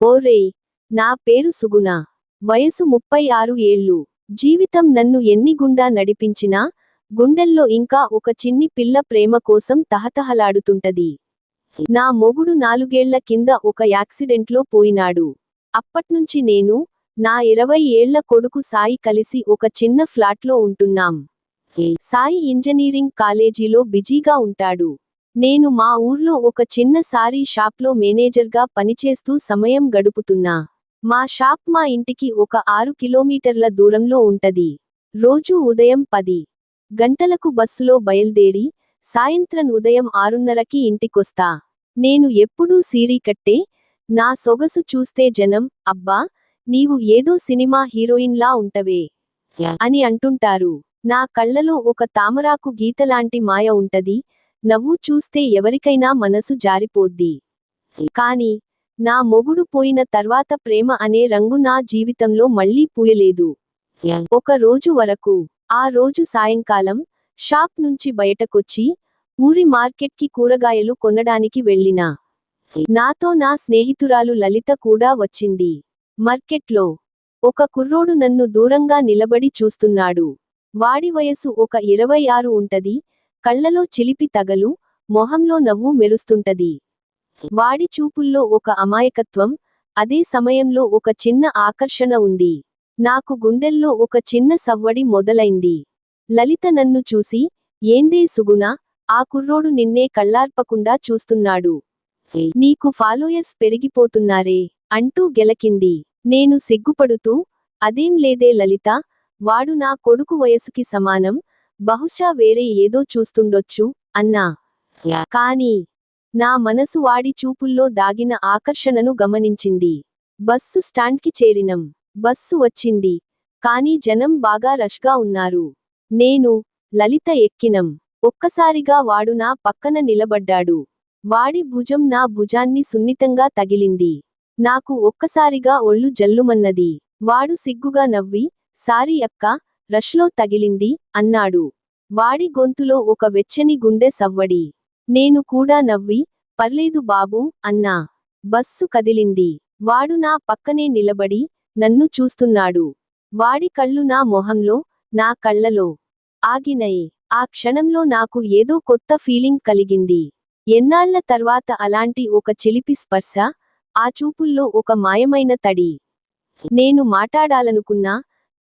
ఓరేయ్, నా పేరు సుగుణ. వయసు 36 ఏళ్ళు. జీవితం నన్ను ఎన్ని గుండా నడిపించినా, గుండెల్లో ఇంకా ఒక చిన్ని పిల్ల ప్రేమ కోసం తహతహలాడుతుంటది. నా మొగుడు 4 ఏళ్ల కింద ఒక యాక్సిడెంట్లో పోయినాడు. అప్పట్నుంచి నేను, నా 20 ఏళ్ల కొడుకు సాయి కలిసి ఒక చిన్న ఫ్లాట్లో ఉంటున్నాం. సాయి ఇంజనీరింగ్ కాలేజీలో బిజీగా ఉంటాడు. నేను మా ఊర్లో ఒక చిన్న సారీ షాప్లో మేనేజర్గా పనిచేస్తూ సమయం గడుపుతున్నా. మా షాప్ మా ఇంటికి ఒక 6 కిలోమీటర్ల దూరంలో ఉంటది. రోజూ ఉదయం 10 గంటలకు బస్సులో బయల్దేరి, సాయంత్రం ఉదయం 6:30కి ఇంటికొస్తా. నేను ఎప్పుడూ సీరీ కట్టే. నా సొగసు చూస్తే జనం, అబ్బా, నీవు ఏదో సినిమా హీరోయిన్లా ఉంటవే అని అంటుంటారు. నా కళ్ళలో ఒక తామరాకు గీతలాంటి మాయ ఉంటది. నవ్వు చూస్తే ఎవరికైనా మనసు జారిపోద్ది. కాని, నా మొగుడు పోయిన తర్వాత ప్రేమ అనే రంగు నా జీవితంలో మళ్ళీ పూయలేదు. ఒక రోజు వరకు. ఆ రోజు సాయంకాలం, షాప్ నుంచి బయటకొచ్చి, ఊరి మార్కెట్కి కూరగాయలు కొనడానికి వెళ్ళినా. నాతో నా స్నేహితురాలు లలిత కూడా వచ్చింది. మార్కెట్లో ఒక కుర్రోడు నన్ను దూరంగా నిలబడి చూస్తున్నాడు. వాడి వయసు ఒక 26 ఉంటది. కళ్ళలో చిలిపి తగలు, మొహంలో నవ్వు మెరుస్తుంటది. వాడి చూపుల్లో ఒక అమాయకత్వం, అదే సమయంలో ఒక చిన్న ఆకర్షణ ఉంది. నాకు గుండెల్లో ఒక చిన్న సవ్వడి మొదలైంది. లలిత నన్ను చూసి, ఏందే సుగుణ, ఆ కుర్రోడు నిన్నే కళ్ళార్పకుండా చూస్తున్నాడు. నీకు ఫాలోయర్స్ పెరిగిపోతున్నారే అంటూ గెలకింది. నేను సిగ్గుపడుతూ, అదేం లేదే లలిత, వాడు నా కొడుకు వయసుకి సమానం, బహుశా వేరే ఏదో చూస్తుండొచ్చు అన్నా. కాని, నా మనసు వాడి చూపుల్లో దాగిన ఆకర్షణను గమనించింది. బస్సు స్టాండ్కి చేరినం. బస్సు వచ్చింది. కానీ జనం బాగా రష్గా ఉన్నారు. నేను, లలిత ఎక్కినం. ఒక్కసారిగా వాడు నా పక్కన నిలబడ్డాడు. వాడి భుజం నా భుజాన్ని సున్నితంగా తగిలింది. నాకు ఒక్కసారిగా ఒళ్ళు జల్లుమన్నది. వాడు సిగ్గుగా నవ్వి, సారీ అక్కా, రష్లో తగిలింది అన్నాడు. వాడి గొంతులో ఒక వెచ్చని గుండె సవ్వడి. నేను కూడా నవ్వి, పర్లేదు బాబూ అన్నా. బస్సు కదిలింది. వాడు నా పక్కనే నిలబడి, నన్ను చూస్తున్నాడు. వాడి కళ్ళు నా మొహంలో, నా కళ్ళలో ఆగినయ్. ఆ క్షణంలో నాకు ఏదో కొత్త ఫీలింగ్ కలిగింది. ఎన్నాళ్ల తర్వాత అలాంటి ఒక చిలిపి స్పర్శ, ఆ చూపుల్లో ఒక మాయమైన తడి. నేను మాటాడాలనుకున్నా,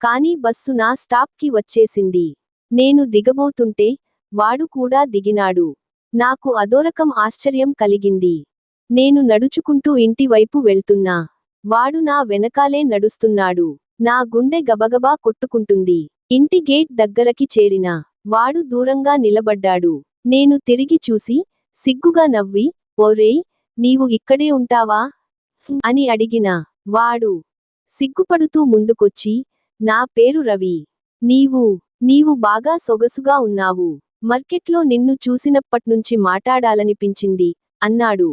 కానీ బస్సు నా స్టాప్కి వచ్చేసింది. నేను దిగబోతుంటే, వాడు కూడా దిగినాడు. నాకు అదోరకం ఆశ్చర్యం కలిగింది. నేను నడుచుకుంటూ ఇంటి వైపు వెళ్తున్నా. వాడు నా వెనకాలే నడుస్తున్నాడు. నా గుండె గబగబా కొట్టుకుంటుంది. ఇంటి గేట్ దగ్గరకి చేరినా. వాడు దూరంగా నిలబడ్డాడు. నేను తిరిగి చూసి, సిగ్గుగా నవ్వి, ఓరేయ్, నీవు ఇక్కడే ఉంటావా అని అడిగినా. వాడు సిగ్గుపడుతూ ముందుకొచ్చి, నా పేరు రవి. నీవు బాగా సొగసుగా ఉన్నావు. మార్కెట్లో నిన్ను చూసినప్పట్నుంచి మాటాడాలనిపించింది అన్నాడు.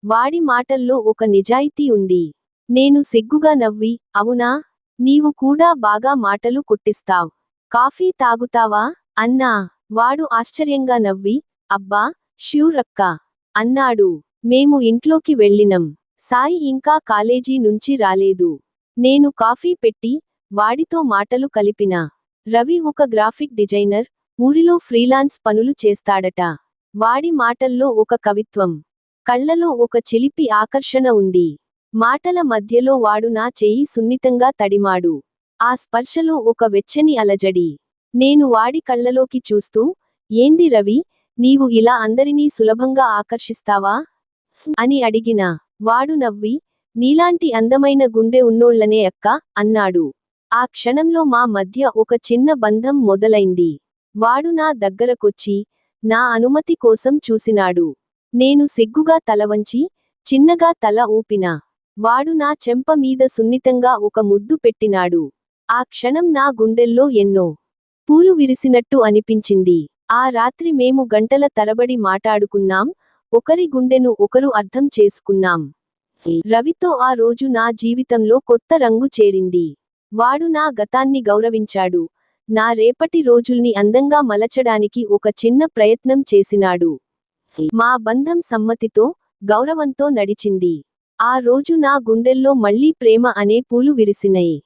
వాడి మాటల్లో ఒక నిజాయితీ ఉంది. నేను సిగ్గుగా నవ్వి, అవునా? నీవు కూడా బాగా మాటలు కొట్టిస్తావ్. కాఫీ తాగుతావా అన్నా. వాడు ఆశ్చర్యంగా నవ్వి, అబ్బా, ష్యూర్ అక్కా అన్నాడు. మేము ఇంట్లోకి వెళ్ళినం. సాయి ఇంకా కాలేజీ నుంచి రాలేదు. నేను కాఫీ పెట్టి, వాడితో మాటలు కలిపినా. రవి ఒక గ్రాఫిక్ డిజైనర్, ఊరిలో ఫ్రీలాన్స్ పనులు చేస్తాడట. వాడి మాటల్లో ఒక కవిత్వం, కళ్ళలో ఒక చిలిపి ఆకర్షణ ఉంది. మాటల మధ్యలో వాడు నా చెయ్యి సున్నితంగా తడిమాడు. ఆ స్పర్శలో ఒక వెచ్చని అలజడి. నేను వాడి కళ్ళలోకి చూస్తూ, ఏంది రవి, నీవు ఇలా అందరినీ సులభంగా ఆకర్షిస్తావా అని అడిగినా. వాడు నవ్వి, నీలాంటి అందమైన గుండె ఉన్నోళ్లనే అక్కా అన్నాడు. ఆ క్షణంలో మా మధ్య ఒక చిన్న బంధం మొదలైంది. వాడు నా దగ్గరకొచ్చి, నా అనుమతి కోసం చూసినాడు. నేను సిగ్గుగా తలవంచి, చిన్నగా తల ఊపినా. వాడు నా చెంప మీద సున్నితంగా ఒక ముద్దు పెట్టినాడు. ఆ క్షణం నా గుండెల్లో ఎన్నో పూలు విరిసినట్టు అనిపించింది. ఆ రాత్రి మేము గంటల తరబడి మాటాడుకున్నాం. ఒకరి గుండెను ఒకరు అర్థం చేసుకున్నాం. రవితో ఆ రోజు నా జీవితంలో కొత్త రంగు చేరింది. వాడు నా గతాన్ని గౌరవించాడు. నా రేపటి రోజుల్ని అందంగా మలచడానికి ఒక చిన్న ప్రయత్నం చేసినాడు. మా బంధం సమ్మతితో, గౌరవంతో నడిచింది. ఆ రోజు నా గుండెల్లో మళ్ళీ ప్రేమ అనే పూలు విరిసినయి.